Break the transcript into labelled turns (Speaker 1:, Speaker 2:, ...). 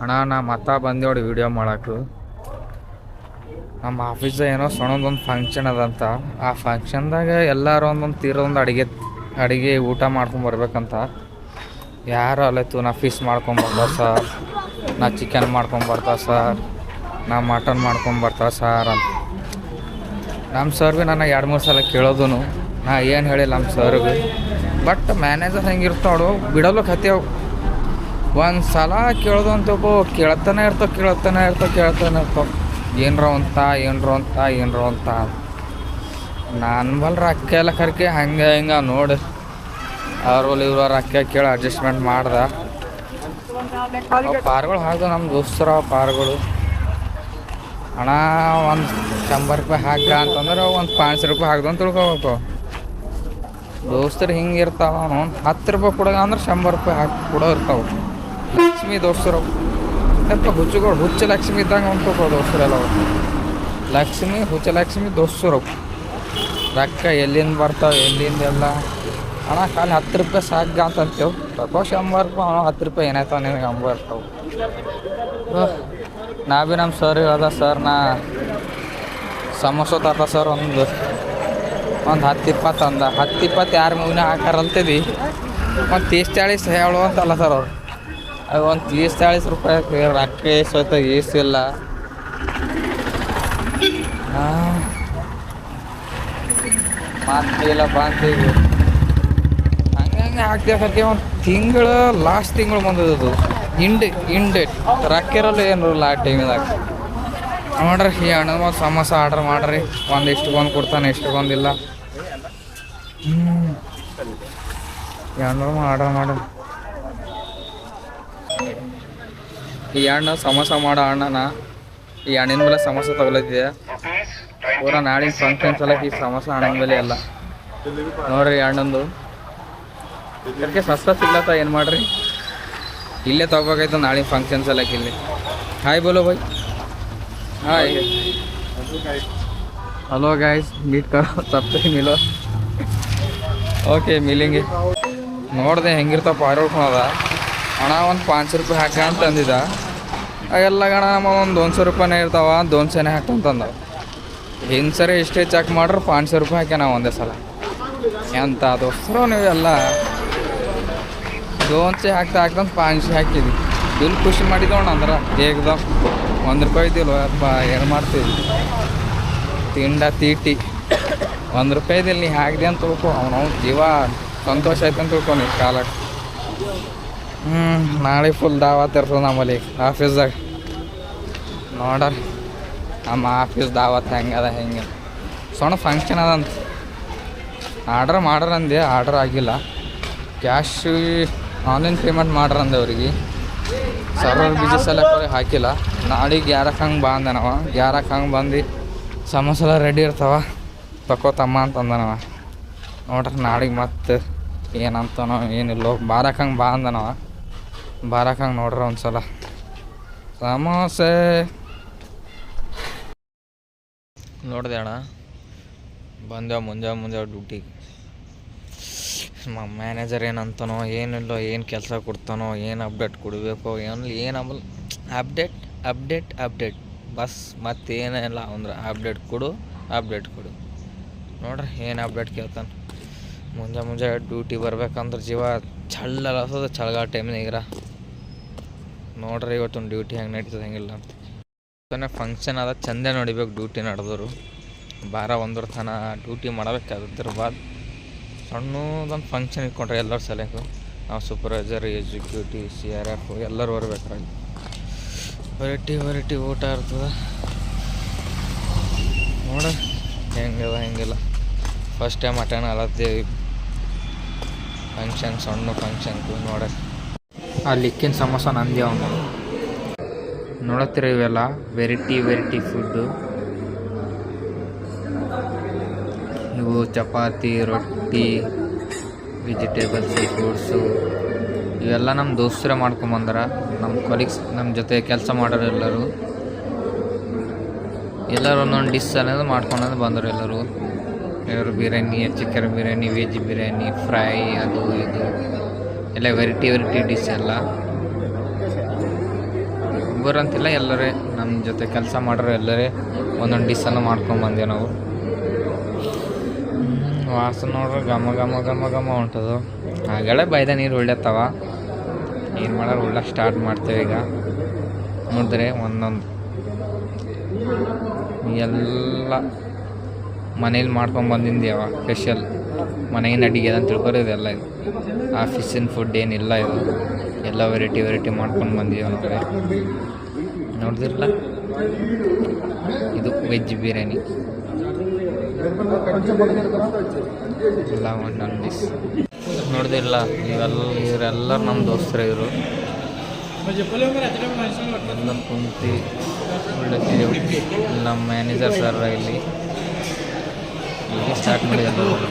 Speaker 1: ಅಣ್ಣ ನಾ ಬಂದೆ ನೋಡಿ ವಿಡಿಯೋ ಮಾಡೋಕೆ. ನಮ್ಮ ಆಫೀಸ್ದಾಗ ಏನೋ ಸಣ್ಣದೊಂದು ಫಂಕ್ಷನ್ ಅದಂತ. ಆ ಫಂಕ್ಷನ್ದಾಗ ಎಲ್ಲರೂ ಒಂದೊಂದು ಅಡುಗೆ ಊಟ ಮಾಡ್ಕೊಂಡು ಬರ್ಬೇಕಂತ. ಯಾರು ಅಲ್ಲತ್ತು ನಾ ಫಿಶ್ ಮಾಡ್ಕೊಂಬರ್ತಾವ ಸರ್, ನಾ ಚಿಕನ್ ಮಾಡ್ಕೊಂಬರ್ತಾವ ಸರ್, ನಾ ಮಟನ್ ಮಾಡ್ಕೊಂಬರ್ತಾವ ಸರ್ ಅಂತ. ನಮ್ಮ ಸರ್ ಭೀ ನನ್ನ 2-3 ಸಲ ಕೇಳೋದು. ನಾ ಏನು ಹೇಳಿಲ್ಲ ನಮ್ಮ ಸರ್ಗೆ. ಬಟ್ ಮ್ಯಾನೇಜರ್ ಹೆಂಗಿರ್ತಾವಳು ಬಿಡಲು ಕತ್ತೇವು. ಒಂದು ಸಲ ಕೇಳೋದು ಅಂತಪ್ಪೋ ಕೇಳ್ತಾನೆ ಇರ್ತಾವೆ. ಏನರು ಅಂತ ನಾನು ಬಲ್ ರೊಕ್ಕ ಎಲ್ಲ ಕರ್ಕೆ ಹಂಗೆ ನೋಡಿ ಅವ್ರಲ್ಲಿ ಇವ್ರು ರೊಕ್ಕ ಕೇಳಿ ಅಡ್ಜಸ್ಟ್ಮೆಂಟ್ ಮಾಡ್ದೆ. ಪಾರ್ಗಳು ಹಾಕಿದ ನಮ್ಮ ದೋಸ್ತರ ಪಾರ್ಗಳು. ಹಣ ಒಂದು 100 ರೂಪಾಯಿ ಹಾಕ ಅಂತಂದ್ರೆ ಒಂದು 500 ರೂಪಾಯಿ ಹಾಕ್ದು ಅಂತ ತಿಳ್ಕೊಬೇಕು. ದೋಸ್ತರು ಹಿಂಗೆ ಇರ್ತಾವ. 10 ರೂಪಾಯಿ ಕೊಡೋ ಅಂದ್ರೆ 100 ರೂಪಾಯಿ ಹಾಕಿ ಕೊಡೋ ಇರ್ತಾವೆ. ಲಕ್ಷ್ಮಿ ದೋಸ್ತರು ಹುಚ್ಚುಗಳು, ಹುಚ್ಚ ಲಕ್ಷ್ಮಿ ಇದ್ದಂಗೆ ಅಂದ್ಕೋ ದೋಸ್ತರೆಲ್ಲ. ಲಕ್ಷ್ಮಿ ದೋಸ್ತರು ರೊಕ್ಕ ಎಲ್ಲಿಂದ ಬರ್ತಾವೆ ಎಲ್ಲಿಂದೆಲ್ಲ. ಹಣ ಖಾಲಿ 10 ರೂಪಾಯಿ ಸಾಕ ಅಂತ ಅಂತೇವೆ. ತಗೋ 100 ರೂಪಾಯಿ 10 ರೂಪಾಯಿ ಏನಾಯ್ತಾವ ನಿನಗೆ 50 ಇರ್ತಾವೆ. ನಾ ಭೀ ನಮ್ಮ ಸರ್ ಹೇಳ್ದ, ಸರ್ ನಾ ಸಮೋಸ ತಾತ ಸರ್ ಒಂದು 10-20 ಅಂದ. 10-20 ಯಾರು ಮೂವಿನ ಹಾಕಾರಲ್ತಿದ್ದಿ ಒಂದು 30-40 ಹೇಳು ಅಂತಲ್ಲ ಸರ್ ಅವ್ರು. ಅದು ಒಂದು 30-40 ರೂಪಾಯಿ ರೊಕ್ಕ ಸಹಿತ ಏಸಿಲ್ಲ. ಮಾತಿಲ್ಲ ಬಾಂತೀವಿ ಹಂಗೆ ಹಾಕ್ತಿ ಒಂದು ತಿಂಗಳು ಲಾಸ್ಟ್ ತಿಂಗಳು ಬಂದದ್ದು ಇಂಡೇಟ್ ರೊಕ್ಕ ಇರಲ್ಲ ಏನಿರಲ್ಲ ಆ ಟೈಮಿದಾಗ. ನೋಡ್ರಿ ಈ ಅಣ್ಣ ಸಮೋಸ ಆರ್ಡ್ರ್ ಮಾಡ್ರಿ, ಇಷ್ಟು ಬಂದು ಕೊಡ್ತಾನೆ, ಇಷ್ಟು ಬಂದಿಲ್ಲ. ಆರ್ಡ್ರ್ ಮಾಡ್ರಿ. ಈ ಅಣ್ಣ ಸಮೋಸ ಮಾಡೋ ಅಣ್ಣನ ಈ ಹಣ್ಣಿನ ಮೇಲೆ ಸಮೋಸ ತಗೊಳತಿದೆ ಪೂರ. ನಾಳಿನ ಫಂಕ್ಷನ್ ಸಲಕ್ಕೆ ಈ ಸಮೋಸ ಹಣ್ಣಿನ ಮೇಲೆ ಎಲ್ಲ ನೋಡ್ರಿ. ಹಣ್ಣೊಂದು ಅದಕ್ಕೆ ಸಸ್ತ ಸಿಗ್ಲತ್ತ, ಏನು ಮಾಡ್ರಿ ಇಲ್ಲೇ ತಗೋಬೇಕಾಯ್ತು ನಾಳಿನ ಫಂಕ್ಷನ್ ಸಲಕ್ಕೆ ಇಲ್ಲಿ. ಹಾಯ್ ಬೋಲೋ ಭಾಯ್. ಹಾಯ್ ಹಲೋ ಗಾಯ್ಸ್, ಮೀಟ್ ಕರೋ ಸಬ್ಸೆ ಮಿಲೋ. ಓಕೆ ಮಿಲಿಂಗೆ. ನೋಡಿದೆ ಹೆಂಗಿರ್ತಾವ ಪಾರ್ ಹೊಡ್ಕೊಳದ. ಹಣ ಒಂದು 500 ರೂಪಾಯಿ ಹಾಕ ಅಂತ ಅಂದಿದ್ದ. ಎಲ್ಲ ಗಣ ನಮ್ಮ ಒಂದು 200 ರೂಪಾಯಿನೇ ಇರ್ತಾವ, 200ನೇ ಹಾಕಂತಂದ. ಹಿಂಗೆ ಸರಿ ಎಷ್ಟೇ ಚೆಕ್ ಮಾಡ್ರೆ 500 ರೂಪಾಯಿ ಹಾಕ್ಯ ನಾವು ಒಂದೇ ಸಲ. ಎಂತ ದೋಸ್ತರು ನೀವೆಲ್ಲ 200 ಹಾಕ್ತಾ 500 ಹಾಕಿದ್ವಿ. ಬಿಲ್ ಖುಷಿ ಮಾಡಿದೋಣ ಅಂದ್ರೆ ಹೇಗ್ದ 1 ರೂಪಾಯಿ ಇದ್ದಿಲ್ವ ಅಪ್ಪ, ಏನು ಮಾಡ್ತೀವಿ ತಿಂಡ ತೀಟಿ. 1 ರೂಪಾಯಿ ಇದ್ದಿಲ್ಲ ನೀ ಹಾಕಿದೆ ಅಂತ ತಿಳ್ಕೊ. ಅವನು ಜೀವ ಸಂತೋಷ ಆಯ್ತು ಅಂತ ತಿಳ್ಕೊ ನೀ ಕಾಲಕ್ಕೆ. ನಾಳೆ ಫುಲ್ ದಾವತ್ ಇರ್ತದೆ ನಮ್ಮಲ್ಲಿ ಆಫೀಸ್ದಾಗ. ನೋಡ್ರಿ ನಮ್ಮ ಆಫೀಸ್ ದಾವತ್ ಹೆಂಗದ ಹೆಂಗೆ ಸಣ್ಣ ಫಂಕ್ಷನ್ ಅದಂತ. ಆರ್ಡ್ರ್ ಮಾಡ್ರಂದೆ, ಆರ್ಡ್ರ್ ಆಗಿಲ್ಲ. ಕ್ಯಾಶ್ ಆನ್ಲೈನ್ ಪೇಮೆಂಟ್ ಮಾಡ್ರಂದೆ ಅವ್ರಿಗೆ. ಸರ್ವರ್ ಬಿಜಿ ಸಲಕ್ಕೆ ಹಾಕಿಲ್ಲ. ನಾಳೆಗೆ 11 ಹಂಗೆ ಬಾ ಅಂದನವ. 11 ಹಂಗೆ ಬಂದು ಸಮೋಸ ಎಲ್ಲ ರೆಡಿ ಇರ್ತಾವ, ತಗೋತಮ್ಮ ಅಂತಂದನವ. ನೋಡ್ರಿ ನಾಳೆಗೆ ಮತ್ತೆ ಏನಂತನೋ ಏನಿಲ್ಲೋ 12 ಹಂಗೆ ಬಾ ಅಂದನವ. 12 ಹಂಗೆ ನೋಡ್ರಿ ಒಂದು ಸಲ ಸಮೋಸೆ ನೋಡಿದೆ ಅಣ್ಣ. ಬಂದೆವು ಮುಂಜಾನೆ ಡ್ಯೂಟಿಗೆ. ಮ್ಯಾನೇಜರ್ ಏನಂತಾನೋ ಏನಿಲ್ಲೋ, ಏನು ಕೆಲಸ ಕೊಡ್ತಾನೋ, ಏನು ಅಪ್ಡೇಟ್ ಕೊಡಬೇಕು, ಏನು ಅಪ್ಡೇಟ್ ಬಸ್ ಮತ್ತೇನಿಲ್ಲ ಅಂದ್ರೆ ಅಪ್ಡೇಟ್ ಕೊಡು. ನೋಡ್ರಿ ಏನು ಅಪ್ಡೇಟ್ ಕೇಳ್ತಾನೆ. ಮುಂಜಾನೆ ಡ್ಯೂಟಿ ಬರ್ಬೇಕಂದ್ರೆ ಜೀವ ಚಳ್ಳದ ಚಳಿಗಾಲ ಟೈಮ್ನಾಗಿರ. ನೋಡ್ರಿ ಇವತ್ತೊಂದು ಡ್ಯೂಟಿ ಹೆಂಗೆ ನಡೀತದೆ ಹೆಂಗಿಲ್ಲ ಅಂತ. ಫಂಕ್ಷನ್ ಅದ ಚಂದ ನೋಡಿಬೇಕು. ಡ್ಯೂಟಿ ನಡೆದವರು 12-1 ತನ ಡ್ಯೂಟಿ ಮಾಡಬೇಕಾದ್ರ ಬಾದ್ ಸಣ್ಣದೊಂದು ಫಂಕ್ಷನ್ ಇಟ್ಕೊಂಡ್ರೆ ಎಲ್ಲರ ಸಲಕ್ಕೂ ನಾವು ಸೂಪರ್ವೈಸರ್, ಎಕ್ಸಿಕ್ಯೂಟಿವ್, CRF ಎಲ್ಲರೂ ಬರ್ಬೇಕಾಗಿ ವೆರೈಟಿ ಊಟ ಇರ್ತದೆ. ನೋಡ್ರಿ ಹೆಂಗಿಲ್ಲ. ಫಸ್ಟ್ ಟೈಮ್ ಅಟೆಂಡ್ ಅಲತ್ತೇವಿ ಫಂಕ್ಷನ್, ಸಣ್ಣ ಫಂಕ್ಷನ್ ನೋಡ್ರಿ. ಆ ಲಿಕ್ಕಿನ ಸಮೋಸ ನಂದಿ ಅವನು ನೋಡತ್ತೀರ. ಇವೆಲ್ಲ ವೆರೈಟಿ ಫುಡ್ಡು. ಇವು ಚಪಾತಿ, ರೊಟ್ಟಿ, ವೆಜಿಟೇಬಲ್ಸು, ಫ್ರೂಟ್ಸು ಇವೆಲ್ಲ ನಮ್ಮ ದೋಸ್ತರೇ ಮಾಡ್ಕೊಂಬಂದಾರ. ನಮ್ಮ ಕೊಲೀಗ್ಸ್, ನಮ್ಮ ಜೊತೆ ಕೆಲಸ ಮಾಡೋರು ಎಲ್ಲರೂ ಒಂದೊಂದು ಡಿಶ್ ಅನ್ನೋದು ಮಾಡ್ಕೊಂಡು ಬಂದರು ಎಲ್ಲರೂ. ಇವರು biryani, chicken biryani, veg biryani, fry, ಅದು ಇದು ಎಲ್ಲ ವೆರೈಟಿ ಡಿಶ್ ಎಲ್ಲ. ಒಬ್ಬರಂತಿಲ್ಲ, ಎಲ್ಲರೇ ನಮ್ಮ ಜೊತೆ ಕೆಲಸ ಮಾಡೋರು ಎಲ್ಲರೇ ಒಂದೊಂದು ಡಿಸ್ಸನ್ನು ಮಾಡ್ಕೊಂಡು ಬಂದೇವು ನಾವು. ವಾಸನೆ ನೋಡ್ರೆ ಘಮ ಘಮ ಘಮ ಘಮ ಹೊಂಟದು. ಹಾಗೆಲ್ಲ ಬೈದ ನೀರು ಉಳ್ಳೆತ್ತವ. ಏನು ಮಾಡೋರು ಉಳ್ಳಕ್ಕೆ ಸ್ಟಾರ್ಟ್ ಮಾಡ್ತೇವೆ ಈಗ. ನೋಡಿದ್ರೆ ಒಂದೊಂದು ಎಲ್ಲ ಮನೇಲಿ ಮಾಡ್ಕೊಂಡು ಬಂದಿಂದೇವ ಸ್ಪೆಷಲ್ ಮನೆಗಿನ ಅಡಿಗೆ ಅಂತ ತಿಳ್ಕೊರೋದು ಎಲ್ಲ. ಇದು ಆಫೀಸಿನ ಫುಡ್ ಏನಿಲ್ಲ, ಇದು ಎಲ್ಲ ವೆರೈಟಿ ಮಾಡ್ಕೊಂಡು ಬಂದೀವಿ ನಮ್ಮ ಕಡೆ. ನೋಡಿದಿರಲ್ಲ, ಇದು ವೆಜ್ ಬಿರಿಯಾನಿ ಎಲ್ಲ ಒಂದೊಂದು ಡಿಸ್. ನೋಡಿದಿರಲ್ಲ, ಇವರೆಲ್ಲ ನಮ್ಮ ದೋಸ್ತರು. ಇವರು ಎಲ್ಲ ಕುಂತು ಒಳ್ಳೆ ನಮ್ಮ ಮ್ಯಾನೇಜರ್ ಸರ್ ಇಲ್ಲಿ ಸ್ಟಾರ್ಟ್ ಮಾಡಿದ್ದಾರೆ.